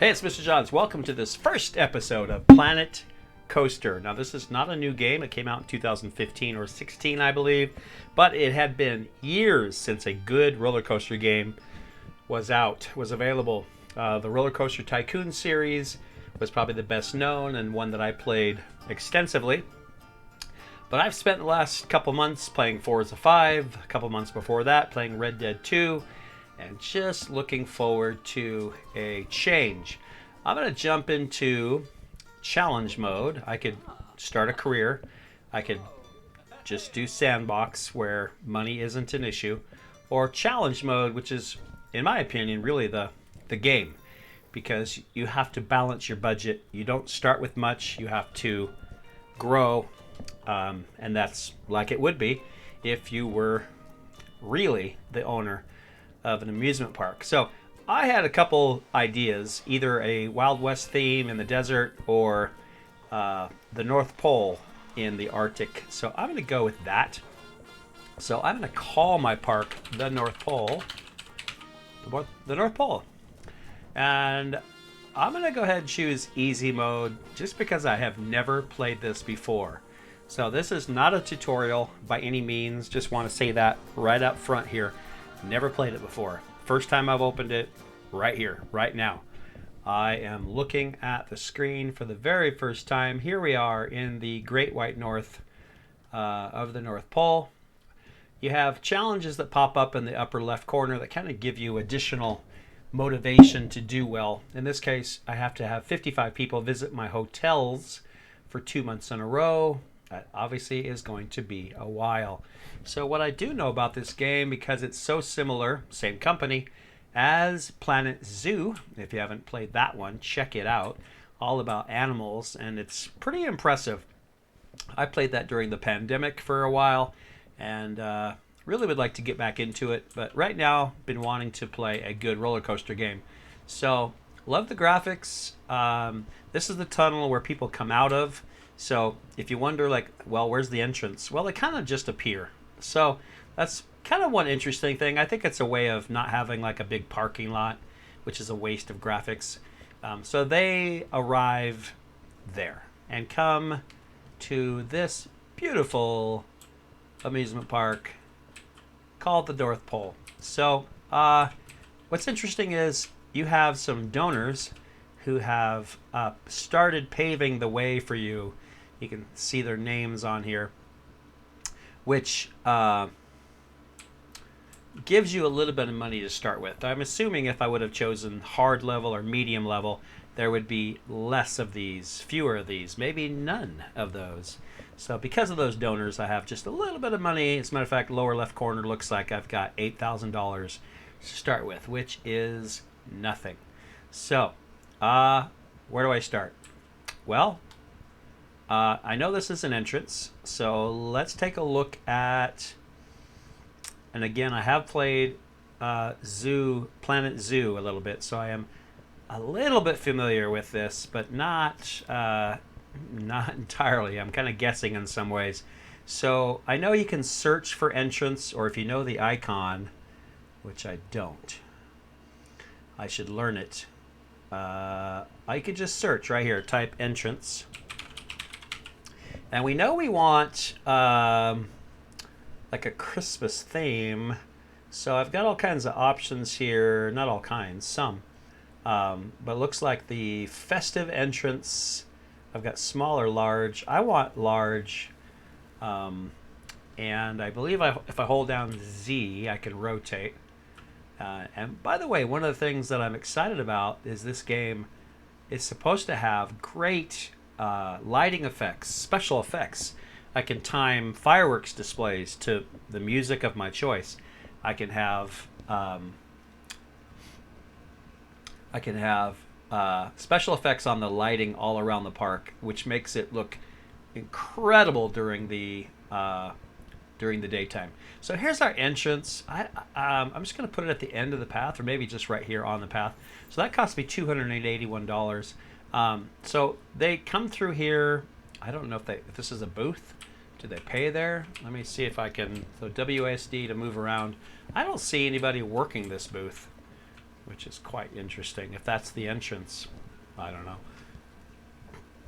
Hey, it's Mr. Johns. Welcome to this first episode of Planet Coaster. Now, this is not a new game. It came out in 2015 or 16, I believe, but it had been years since a good roller coaster game was available. The Roller Coaster Tycoon series was probably the best known and one that I played extensively. But I've spent the last couple months playing Forza 5, a couple months before that playing Red Dead 2, and just looking forward to a change. I'm going to jump into challenge mode. I could start a career. I could just do sandbox where money isn't an issue, or challenge mode, which is, in my opinion, really the game, because you have to balance your budget. You don't start with much. You have to grow, and that's like it would be if you were really the owner of an amusement park. So I had a couple ideas, either a Wild West theme in the desert or the North Pole in the Arctic. So I'm going to go with that. So I'm going to call my park the North Pole. The North Pole. And I'm going to go ahead and choose easy mode just because I have never played this before. So this is not a tutorial by any means. Just want to say that right up front here. Never played it before. First time I've opened it right here, right now. I am looking at the screen for the very first time. Here we are in the Great White North of the North Pole. You have challenges that pop up in the upper left corner that kind of give you additional motivation to do well. In this case, I have to have 55 people visit my hotels for 2 months in a row. That obviously is going to be a while. So what I do know about this game, because it's so similar, same company, as Planet Zoo, if you haven't played that one, check it out. All about animals, and it's pretty impressive. I played that during the pandemic for a while, and really would like to get back into it. But right now, been wanting to play a good roller coaster game. So, love the graphics. This is the tunnel where people come out of. So if you wonder, like, well, where's the entrance? Well, they kind of just appear. So that's kind of one interesting thing. I think it's a way of not having like a big parking lot, which is a waste of graphics. So they arrive there and come to this beautiful amusement park called the North Pole. So what's interesting is you have some donors who have started paving the way for you. You can see their names on here, which gives you a little bit of money to start with. I'm assuming if I would have chosen hard level or medium level, there would be less of these, fewer of these, maybe none of those. So because of those donors, I have just a little bit of money. As a matter of fact, lower left corner looks like I've got $8,000 to start with, which is nothing. So where do I start? Well, I know this is an entrance, so let's take a look at, and again, I have played Planet Zoo a little bit, so I am a little bit familiar with this, but not entirely. I'm kind of guessing in some ways. So I know you can search for entrance, or if you know the icon, which I don't, I should learn it. I could just search right here, type entrance. And we know we want like a Christmas theme. So I've got all kinds of options here. Not all kinds, some. But it looks like the festive entrance. I've got small or large. I want large. And I believe if I hold down Z, I can rotate. And by the way, one of the things that I'm excited about is this game is supposed to have great lighting effects, special effects. I can time fireworks displays to the music of my choice. I can have special effects on the lighting all around the park, which makes it look incredible during the daytime. So here's our entrance. I'm just going to put it at the end of the path, or maybe just right here on the path. So that cost me $281. So they come through here. I don't know if this is a booth. Do they pay there? Let me see if I can. So WASD to move around. I don't see anybody working this booth. which is quite interesting. If that's the entrance, I don't know.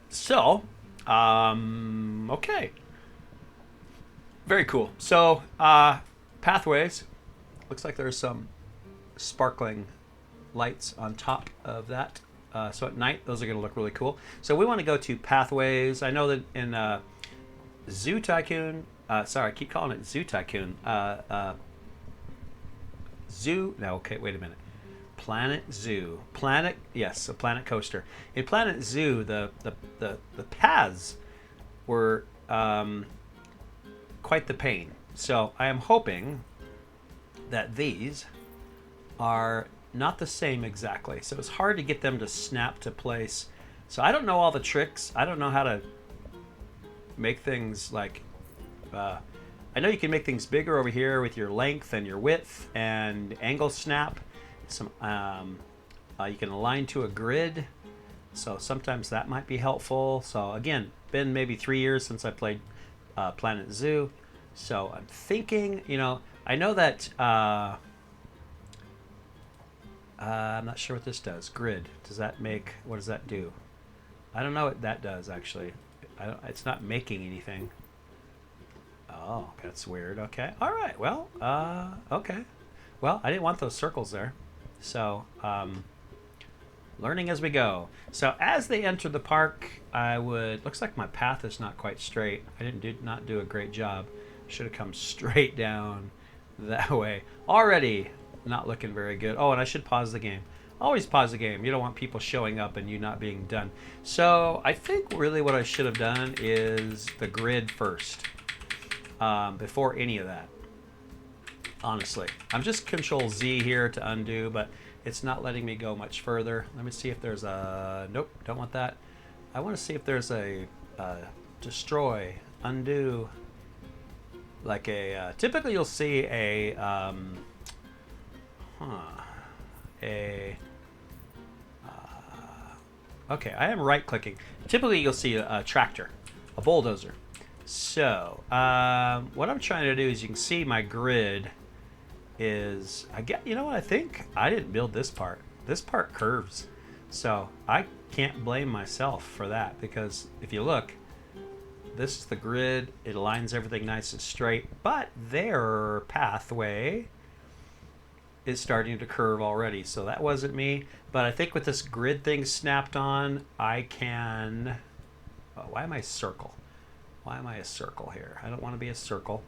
So, okay. Very cool. So, pathways. Looks like there's some sparkling lights on top of that. So at night, those are going to look really cool. So we want to go to pathways. I know that in Zoo Tycoon, sorry, I keep calling it Zoo Tycoon. Zoo, no, okay, wait a minute. Planet Zoo. Planet, yes, a Planet Coaster. In Planet Zoo, the paths were quite the pain. So I am hoping that these are not the same exactly. So it's hard to get them to snap to place. So I don't know all the tricks. I don't know how to make things like... I know you can make things bigger over here with your length and your width and angle snap. Some you can align to a grid. So sometimes that might be helpful. So again, been maybe 3 years since I played Planet Zoo. So I'm thinking, you know, I know that... I'm not sure what this does. Grid. Does that make... What does that do? I don't know what that does, actually. It's not making anything. Oh, that's weird. Okay. All right. Well, okay. Well, I didn't want those circles there. So, learning as we go. So, as they enter the park, I would... Looks like my path is not quite straight. I didn't not do a great job. Should have come straight down that way. Already... Not looking very good. Oh, and I should pause the game. Always pause the game. You don't want people showing up and you not being done. So I think really what I should have done is the grid first. Before any of that. Honestly. I'm just Control Z here to undo, but it's not letting me go much further. Let me see if there's a... Nope, don't want that. I want to see if there's a destroy, undo. Like a... typically you'll see a... okay, I am right clicking. Typically you'll see a tractor, a bulldozer. So what I'm trying to do is you can see my grid is, you know what I think? I didn't build this part. This part curves. So I can't blame myself for that, because if you look, this is the grid. It aligns everything nice and straight, but their pathway is starting to curve already. So that wasn't me. But I think with this grid thing snapped on, I can... Oh, why am I a circle? Why am I a circle here? I don't want to be a circle.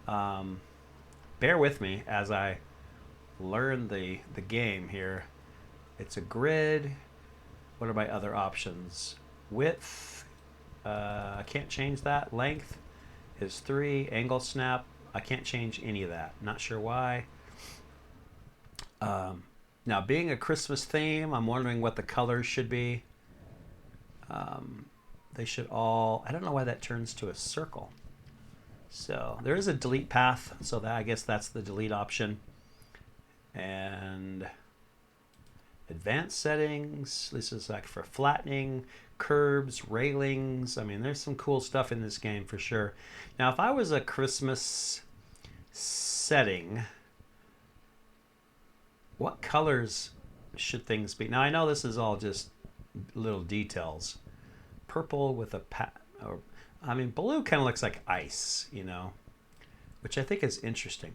Bear with me as I learn the game here. It's a grid. What are my other options? Width. I can't change that. Length is 3. Angle snap. I can't change any of that. Not sure why. Now, being a Christmas theme, I'm wondering what the colors should be. They should all... I don't know why that turns to a circle. So there is a delete path, so that, I guess that's the delete option. And advanced settings. This is like for flattening, curbs, railings. I mean, there's some cool stuff in this game for sure. Now, if I was a Christmas setting... What colors should things be? Now, I know this is all just little details. Purple with a I mean, blue kind of looks like ice, you know, which I think is interesting.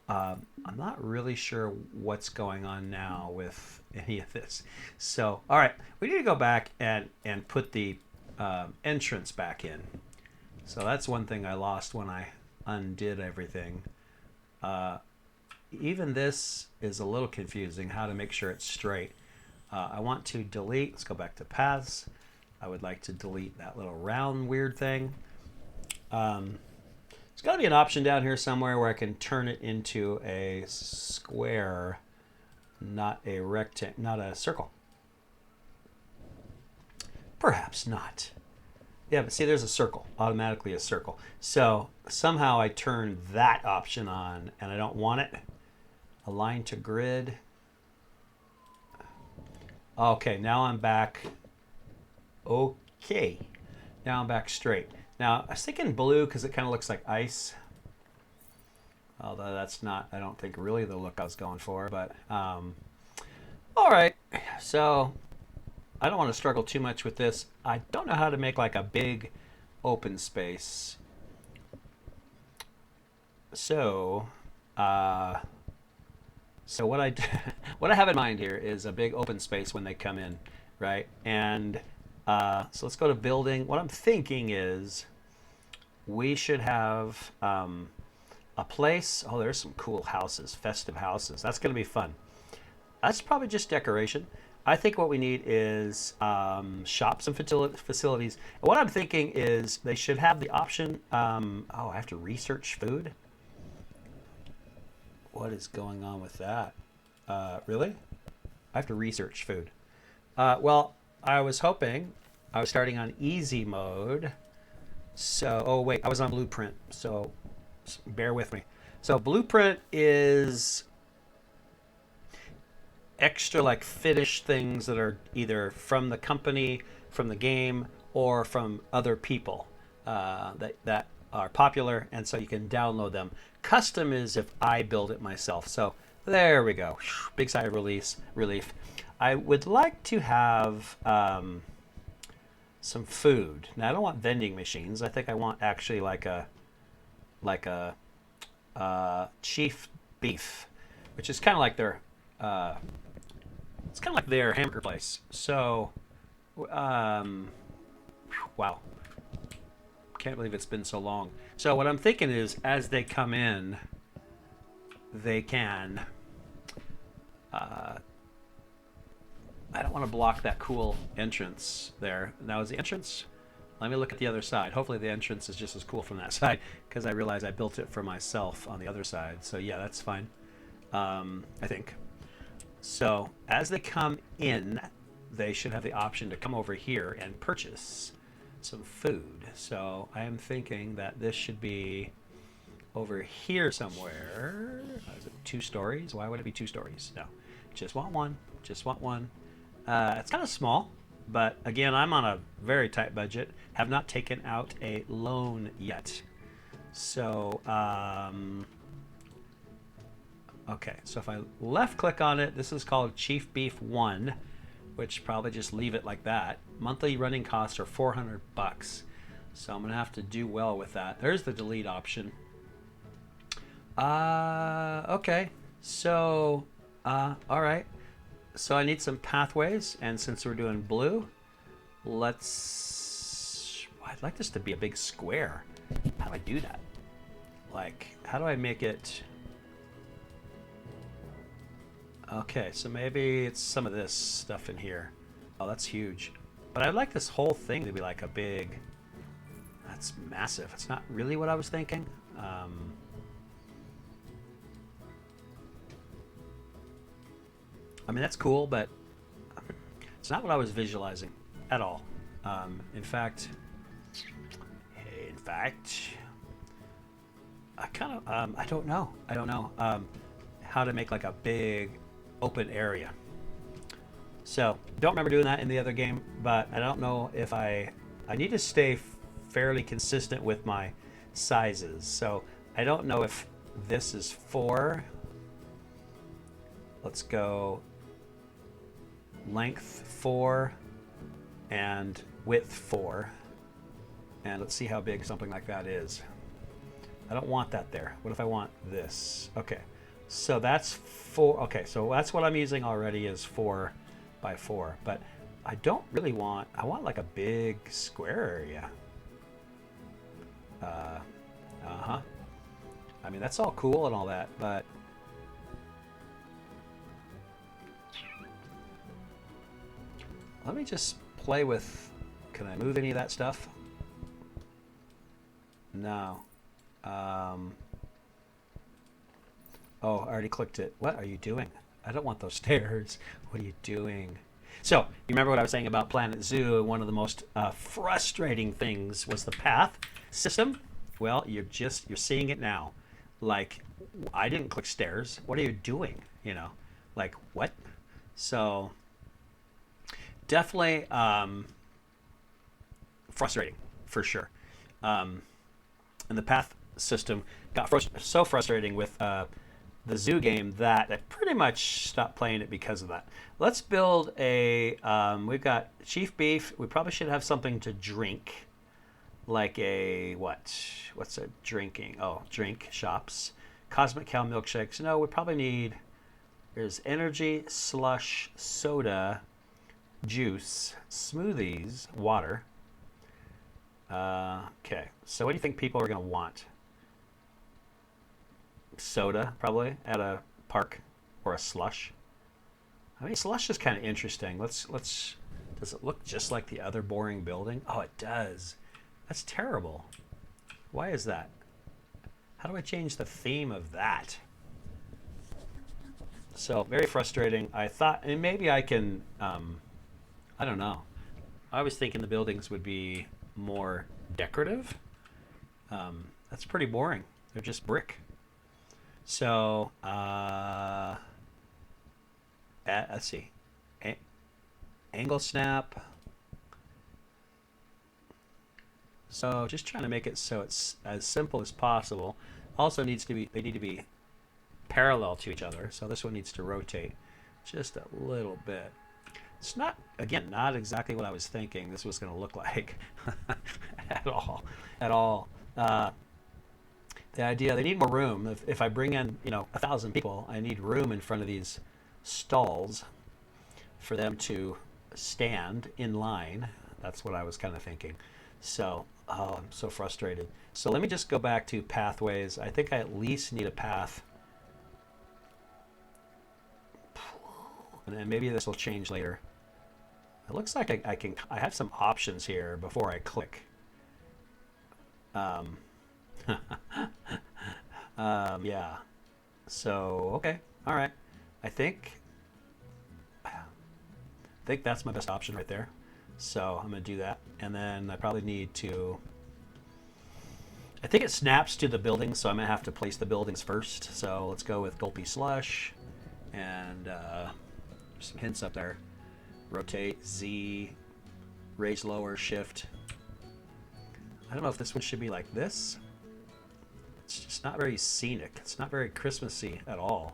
I'm not really sure what's going on now with any of this. So, all right, we need to go back and put the entrance back in. So that's one thing I lost when I undid everything. Even this is a little confusing, how to make sure it's straight. I want to delete, let's go back to paths. I would like to delete that little round weird thing. There's got to be an option down here somewhere where I can turn it into a square, not a rectangle, not a circle. Perhaps not. Yeah, but see, there's a circle, automatically a circle. So somehow I turned that option on and I don't want it. Align to grid. Okay, now I'm back. Okay, now I'm back straight. Now, I was thinking blue because it kind of looks like ice. Although that's not, I don't think, really the look I was going for. But all right. So I don't want to struggle too much with this. I don't know how to make like a big open space. So, uh, so what I what I have in mind here is a big open space when they come in, right? And so let's go to building. What I'm thinking is we should have a place. Oh, there's some cool houses, festive houses. That's going to be fun. That's probably just decoration. I think what we need is shops and facilities. What I'm thinking is they should have the option. Oh, I have to research food. What is going on with that? Really? I have to research food. Well, I was hoping I was starting on easy mode. So, oh wait, I was on blueprint. So, bear with me. So, blueprint is extra like finished things that are either from the company, from the game, or from other people that are popular, and so you can download them. Custom is if I build it myself. So there we go. Big sigh of relief. I would like to have some food. Now I don't want vending machines. I think I want actually like a chief beef, which is kind of like their it's kind of like their hamburger place. So, wow, can't believe it's been so long. So what I'm thinking is, as they come in, they can. I don't want to block that cool entrance there. Now is the entrance? Let me look at the other side. Hopefully the entrance is just as cool from that side, because I realize I built it for myself on the other side. So yeah, that's fine. I think. So as they come in, they should have the option to come over here and purchase some food. So I am thinking that this should be over here somewhere. Is it 2 stories? Why would it be 2 stories? No, just want one. Just want one. It's kind of small, but again, I'm on a very tight budget. Have not taken out a loan yet. So, okay, so if I left click on it, this is called Chief Beef 1, which probably just leave it like that. Monthly running costs are $400. So I'm gonna have to do well with that. There's the delete option. Okay, so, all right. So I need some pathways, and since we're doing blue, I'd like this to be a big square. How do I do that? Like, how do I make it? Okay, so maybe it's some of this stuff in here. Oh, that's huge. But I'd like this whole thing to be like a big, that's massive. It's not really what I was thinking. I mean, that's cool, but it's not what I was visualizing at all. In fact, I kind of, I don't know. How to make like a big open area. So don't remember doing that in the other game, but I don't know if I need to stay fairly consistent with my sizes. So I don't know if this is 4. Let's go length 4 and width 4, and let's see how big something like that is. I don't want that there. What if I want this? Okay, so that's 4. Okay, so that's what I'm using already is 4 by 4, but I don't really want, I want like a big square area. I mean, that's all cool and all that, but let me just play with, can I move any of that stuff? No. Oh, I already clicked it. What are you doing? I don't want those stairs. What are you doing? So, you remember what I was saying about Planet Zoo? One of the most frustrating things was the path system. Well, you're seeing it now. Like, I didn't click stairs. What are you doing? You know, like, what? So, definitely frustrating, for sure. And the path system got so frustrating with the zoo game that I pretty much stopped playing it because of that. Let's build a. We've got chief beef. We probably should have something to drink, like a what? What's a drinking? Oh, drink shops. Cosmic Cow milkshakes. No, we probably need. There's energy, slush, soda, juice, smoothies, water. Okay, so what do you think people are going to want? Soda, probably, at a park, or a slush. I mean, slush is kind of interesting. Let's. Does it look just like the other boring building? Oh, it does. That's terrible. Why is that? How do I change the theme of that? So, very frustrating. I thought, and maybe I can, I don't know. I was thinking the buildings would be more decorative. That's pretty boring. They're just brick. So, let's see. Angle snap. So, just trying to make it so it's as simple as possible. Also needs to be, they need to be parallel to each other. So this one needs to rotate just a little bit. It's not, again, not exactly what I was thinking this was going to look like at all. The idea, they need more room. If I bring in, 1,000 people, I need room in front of these stalls for them to stand in line. That's what I was kind of thinking. So, I'm so frustrated. So let me just go back to pathways. I think I at least need a path. And then maybe this will change later. It looks like I have some options here before I click. Yeah. So, okay. All right. I think that's my best option right there. So I'm going to do that. And then I probably need to, I think it snaps to the buildings, so I'm going to have to place the buildings first. So let's go with Gulpy Slush. And some hints up there. Rotate, Z, raise lower, shift. I don't know if this one should be like this. It's just not very scenic. It's not very Christmassy at all.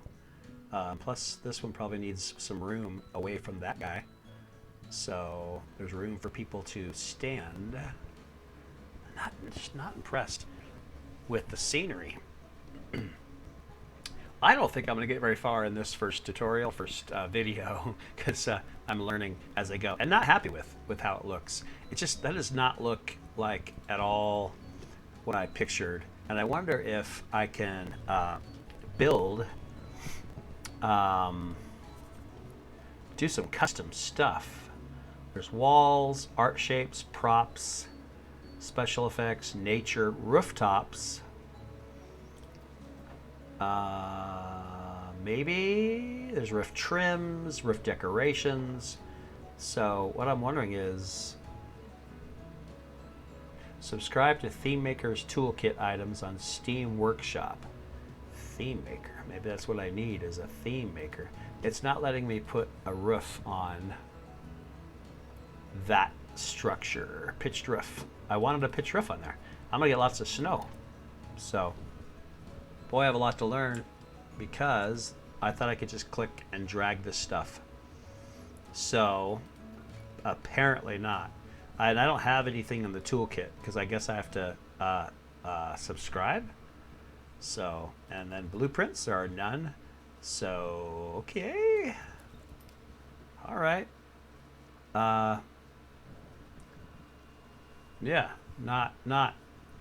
Plus, this one probably needs some room away from that guy. So there's room for people to stand. Just not impressed with the scenery. I don't think I'm going to get very far in this first video, because I'm learning as I go and not happy with how it looks. It just, that does not look like at all what I pictured. And I wonder if I can build, do some custom stuff. There's walls, art shapes, props, special effects, nature, rooftops. Maybe there's roof trims, roof decorations. So what I'm wondering is, subscribe to Theme Maker's Toolkit items on Steam Workshop. Theme Maker, maybe that's what I need, is a theme maker. It's not letting me put a roof on that structure, pitched roof. I wanted a pitched roof on there. I'm gonna get lots of snow. So, boy, I have a lot to learn, because I thought I could just click and drag this stuff. So, apparently not. And I don't have anything in the toolkit, because I guess I have to subscribe. So, and then blueprints, there are none. So, okay. All right. Yeah, not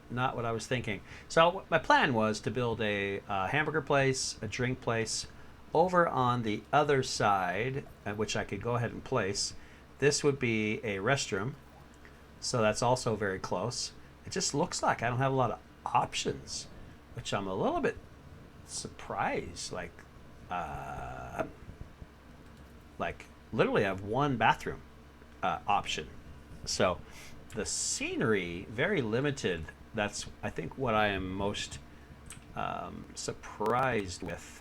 what I was thinking. So my plan was to build a hamburger place, a drink place, over on the other side, which I could go ahead and place. This would be a restroom, so that's also very close. It just looks like I don't have a lot of options, which I'm a little bit surprised. Like literally I have one bathroom option. So the scenery, very limited. That's, I think, what I am most surprised with.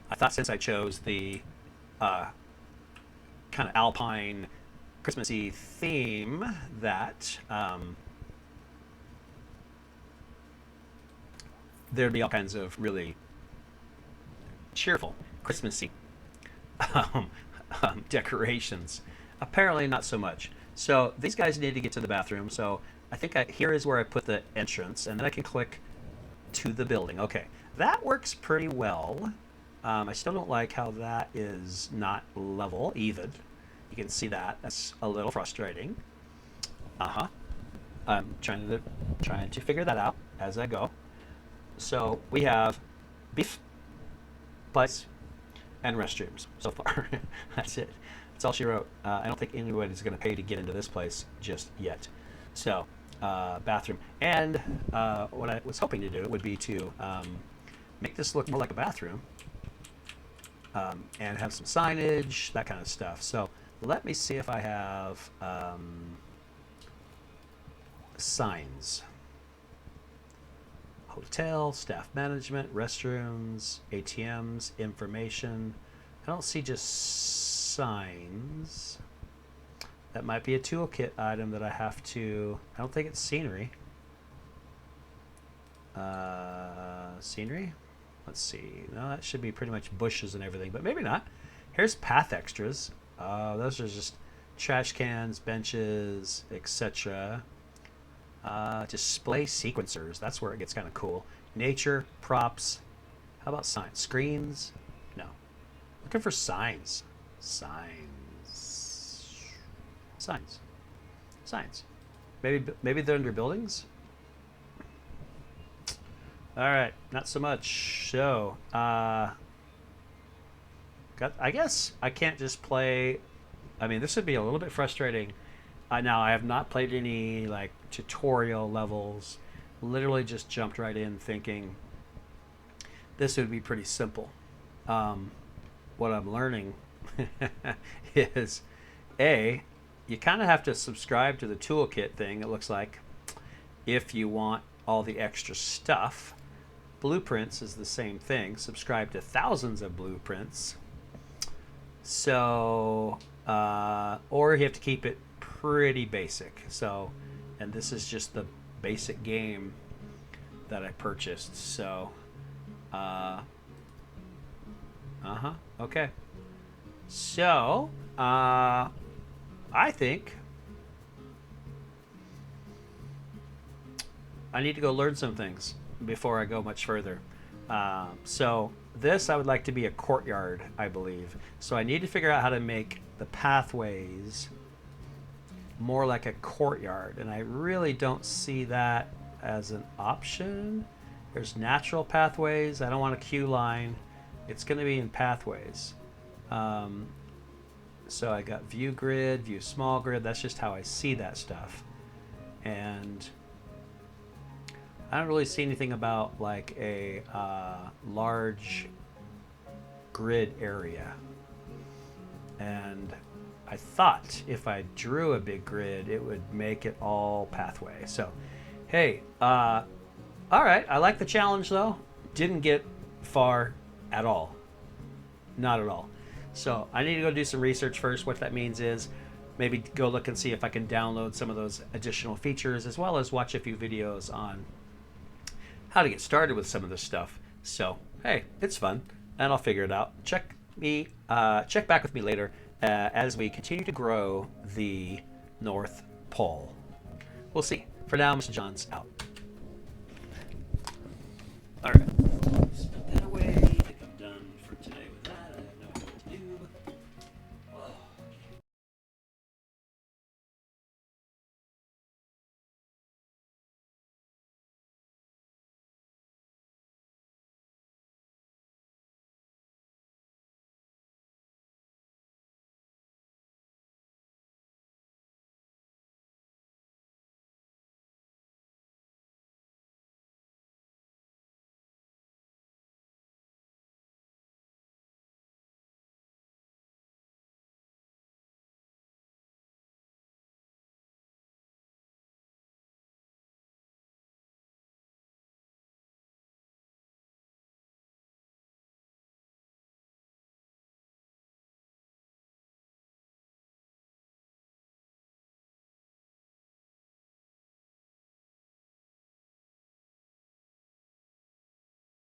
I thought since I chose the kind of alpine, Christmassy theme that there'd be all kinds of really cheerful, Christmassy um, decorations. Apparently, not so much. So these guys need to get to the bathroom. So I think here is where I put the entrance, and then I can click to the building. Okay, that works pretty well. I still don't like how that is not level, even. You can see that. That's a little frustrating. I'm trying to figure that out as I go. So we have beef, bites, and restrooms so far. That's it. That's all she wrote. I don't think anybody's going to pay to get into this place just yet. So, bathroom. And what I was hoping to do would be to make this look more like a bathroom and have some signage, that kind of stuff. So let me see if I have signs. Hotel, staff management, restrooms, ATMs, information. I don't see just signs. That might be a toolkit item that I have to... I don't think it's scenery. Scenery? Let's see. No, that should be pretty much bushes and everything, but maybe not. Here's path extras. Those are just trash cans, benches, etc. Display sequencers. That's where it gets kind of cool. Nature, props. How about signs? Screens? No. Looking for signs. Signs. Maybe they're under buildings? Alright, not so much. So, I guess I can't just play... I mean, this would be a little bit frustrating. Now, I have not played any, like, tutorial levels. Literally just jumped right in thinking this would be pretty simple. What I'm learning is, you kind of have to subscribe to the toolkit thing, it looks like, if you want all the extra stuff. Blueprints is the same thing. Subscribe to thousands of blueprints. So, or you have to keep it pretty basic. So, and this is just the basic game that I purchased. So, okay. So, I think I need to go learn some things before I go much further. So this I would like to be a courtyard, I believe. So I need to figure out how to make the pathways more like a courtyard, and I really don't see that as an option. There's natural pathways. I don't want a queue line. It's going to be in pathways. So I got view grid, view small grid. That's just how I see that stuff. And I don't really see anything about like a large grid area. And I thought if I drew a big grid, it would make it all pathway. So, hey, all right. I like the challenge though. Didn't get far at all. Not at all. So I need to go do some research first. What that means is maybe go look and see if I can download some of those additional features, as well as watch a few videos on how to get started with some of this stuff. So, hey, it's fun, and I'll figure it out. Check back with me later as we continue to grow the North Pole. We'll see. For now, Mr. John's out. All right.